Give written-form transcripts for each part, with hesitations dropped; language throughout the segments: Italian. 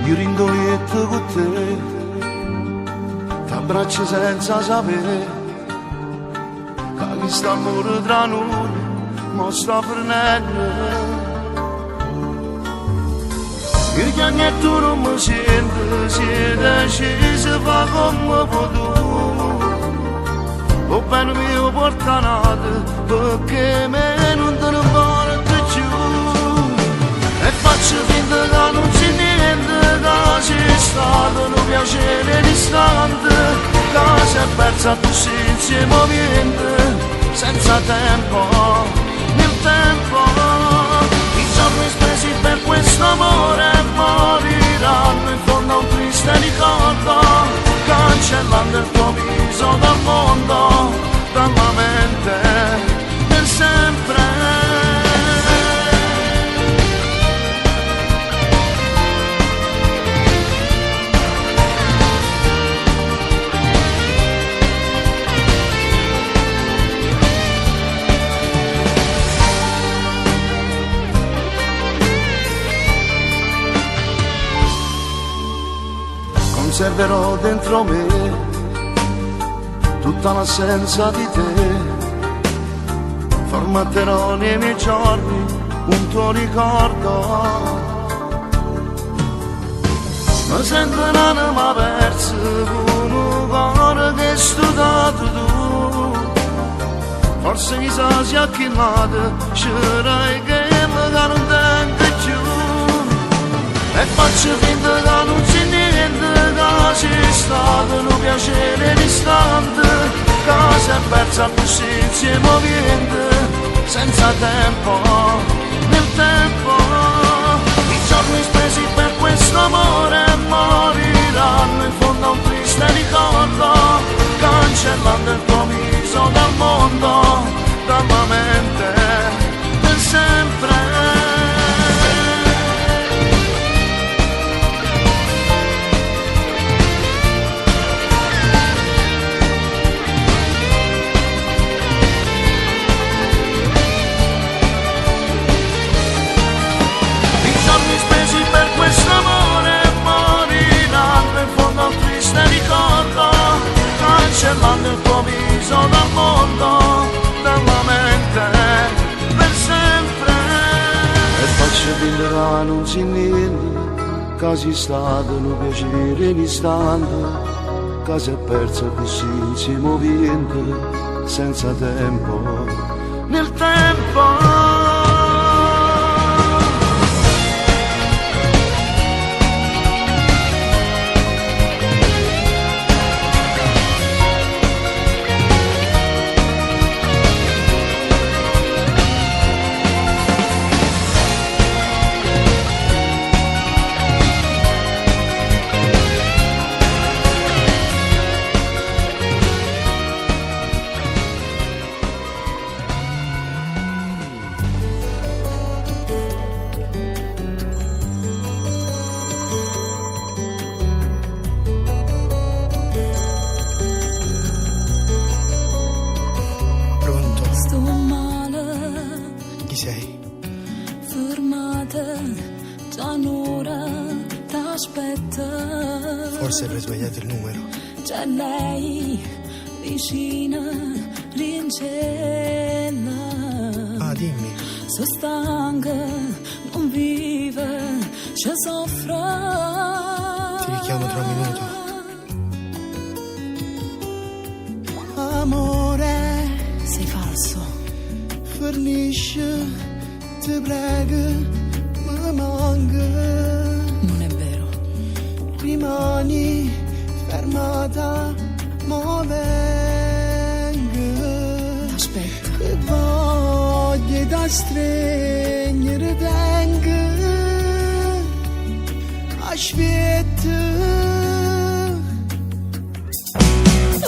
io rindoletto con te, t'abbraccio senza sapere che questo amore tra noi mo sta prendendo. Perché anche tu non mi senti, siete scesi fa come potuto. O bene mio portanato, perché me non te ne porto giù. E faccio finta che non c'è niente, che c'è stato un piacere distante, che si è persa così insieme niente, senza tempo, nel tempo. I giorni spesi per questo amore moriranno in fondo a un triste ricordo, cancellando il tuo viso dal mondo, dalla mente, per sempre. Conserverò dentro me tutta l'assenza di te, formatterò nei miei giorni un tuo ricordo. Mi sento un'anima persa con un cuore che hai studiato tu, forse chissà sia chiamato, scerai che mi garantente più. E faccio finta che non c'è niente, che c'è stato un piacere distante, che si è persa così insieme niente, senza tempo, nel tempo. I giorni spesi per questo amore moriranno in fondo a un triste ricordo, cancellando il tuo viso dal mondo, dalla mente, per sempre. Cancellando il tuo viso dal mondo, dalla mente, per sempre. E faccio finta che non c'è niente, che sia stato un piacere in istante, che si è persa così insieme niente, senza tempo, nel tempo. Forse avrei sbagliato il numero. C'è lei vicina, rincella. Ah, dimmi. So stanca, non vive, ci soffre. Ti richiamo tra un minuto. Amore, sei falso. fornisce, ti prego, mi manca. Non è vero. Rimani fermata, ma venga. Aspetta. Che voglia da stringere tenga. Aspetta.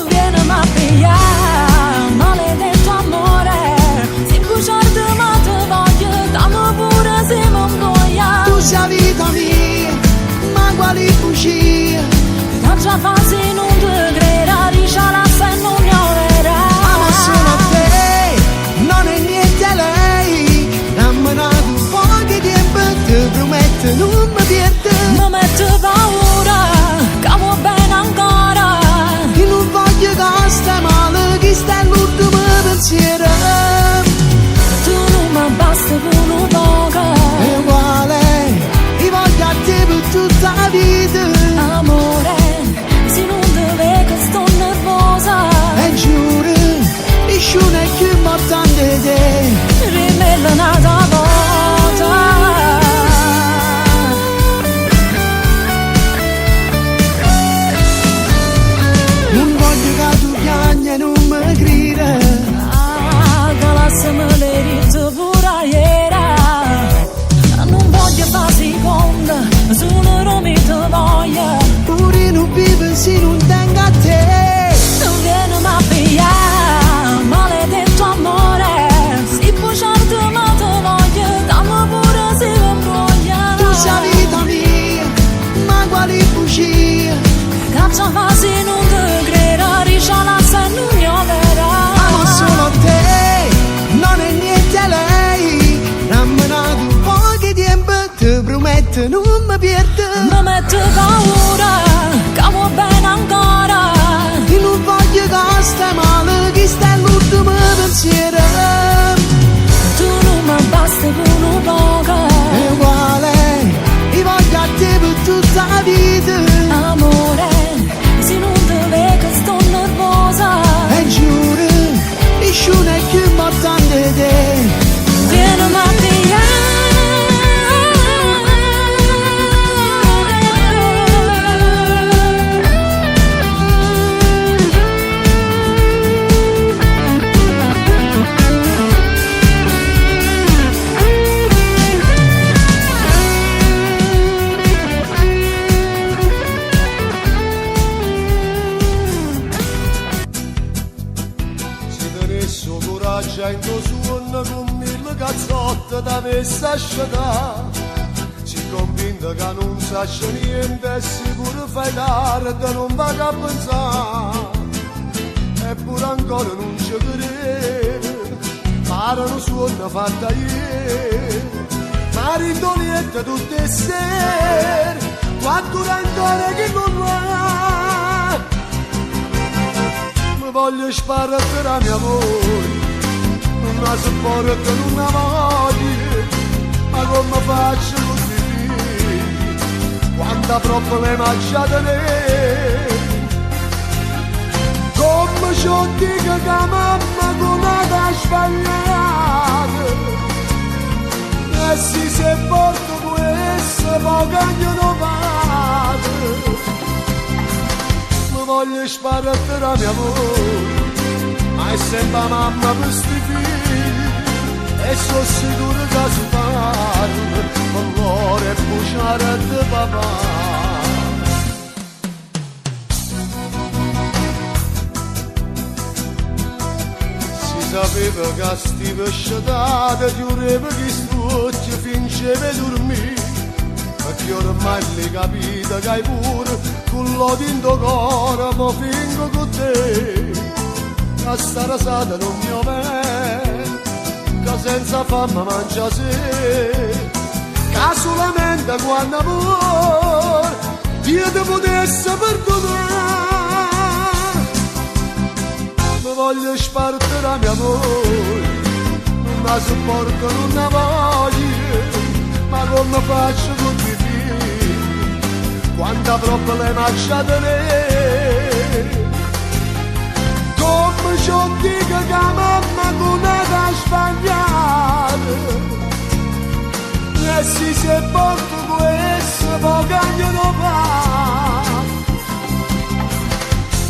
Vieni a pigliare, maledetto amore. Se cuciarti ma te voglio, dammi pure se mi ingoia. Tu sei vita mia, ma quali bugie. Tanta fase non ti crederà, diciala se non pioverà. Ma sono te, non è niente lei. Dammi un po' di tempo, ti prometto non mi perdo. Mi metto faccia quasi non te crederà, ricciala se non pioverà. Amo solo te, non è niente a lei. Rammenato pochi tempo, ti prometto non mi perdo. Mi mette paura, cavo bene ancora. Io non voglio che sta male, che sta l'ultimo pensiero. Tu non mi basti per un poco. È uguale, io voglio a te per tutta la vita. Amore, se non ti vedo sto nervosa. E giuro, nessuno è più importante di te. Vieni a pigliare. In tuo suono con mille cazzotte da messa a sciatà. Si convinto che non saccia niente e sicuro fai tardi, non va a pensare. Eppure ancora non ci credo, pare un suono fatta ieri. Marindoliette tutte le sere, quanto ancora che non va. Mi voglio sparare a mia moglie, non sopporto, non la voglio, ma come faccio con i figli, quando problemi c'ha da lei. Come ci dico che mamma come ha sbagliato, e se si porta questo, poi non vado. Mi voglio sparare a mia moglie, ma è sempre mamma per sti figli, e sono sicuro che si parla con loro e buciare di papà. Si sapeva che stiva sciatata, giureva che stucci fingeva dormire, perché ormai l'hai capito che hai pure con l'odio in tuo cuore, ma fingo con te. A sta rasata non mi ovè, che senza fame mangia se, che solamente quando amore io ti potessi perdonare. Mi voglio spartire a mia moglie, non la sopporto, non la voglio, ma come faccio con i figli, quando problemi c'ha da lei. Come ci dico che mamma non ha sbagliato, e se si porta questo poi non va.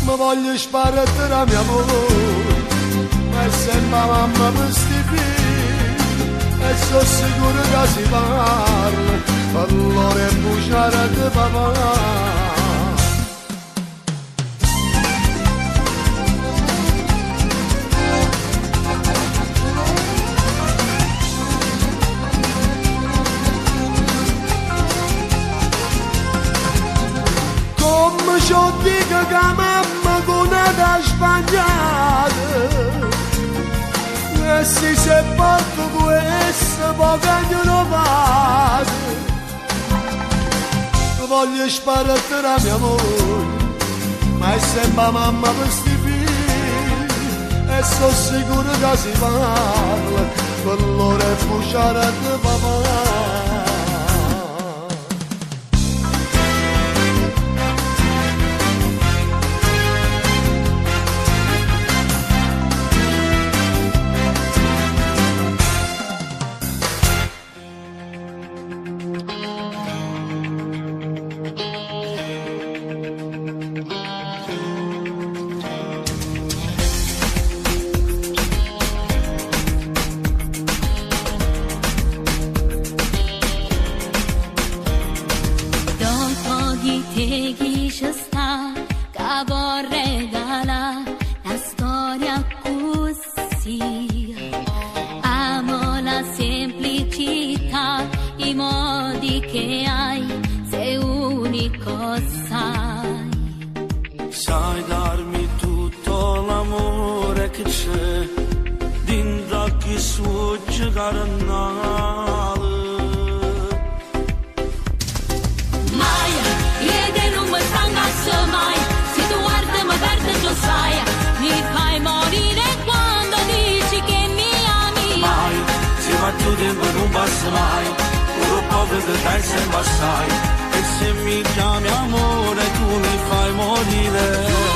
Mi voglio sparare a mia moglie, ma è sempre mamma per sti figli, e sono sicuro che si parla, allora è buciare di papà. Ci dico che mamma con ha sbagliato, e se si porta questo poi non vado. Voglio sparare a mia moglie, ma è sempre mamma per sti figli, e sono sicuro che si parla, per loro è buciare di papà. che hai, sei unico, sai. tempo non passa mai, un po' che dai sempre assai, e se mi chiami amore tu mi fai morire.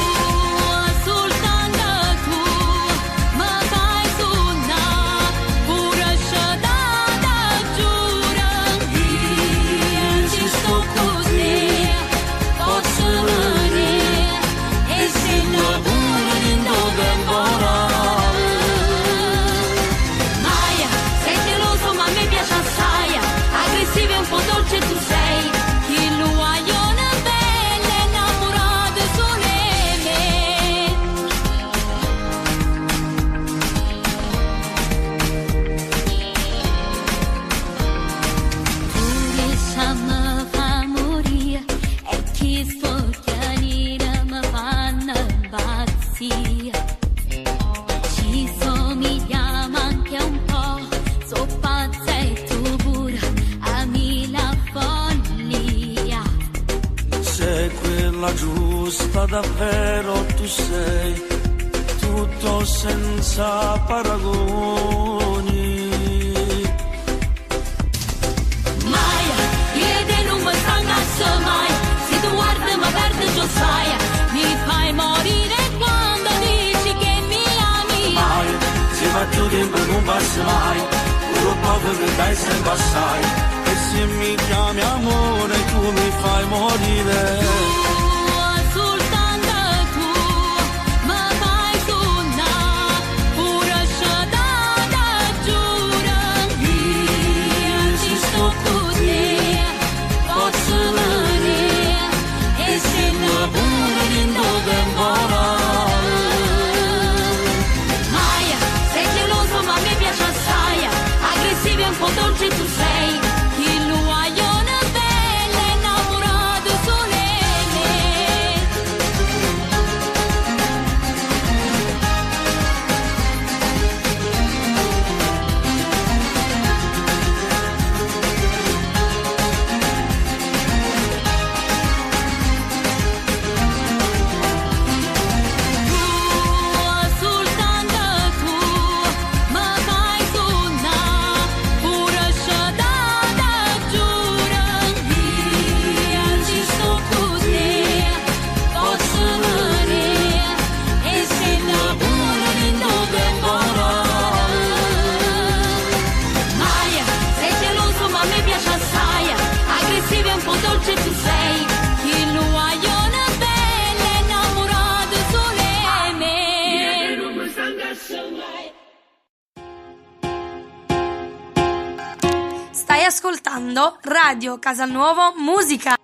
Davvero tu sei tutto senza paragoni. Mai, io non mi stanco mai, se tu guardi ma perdi già sai, mi fai morire quando dici che mi ami. Mai, se fa più tempo non passa mai, un po' che dai sempre assai, e se mi chiami amore tu mi fai morire. Dolce tu sei, il guaglione bello innamorato solo me. Dolce tu sei, il guaglione bello innamorato solo me. Stai ascoltando Radio Casalnuovo Musica.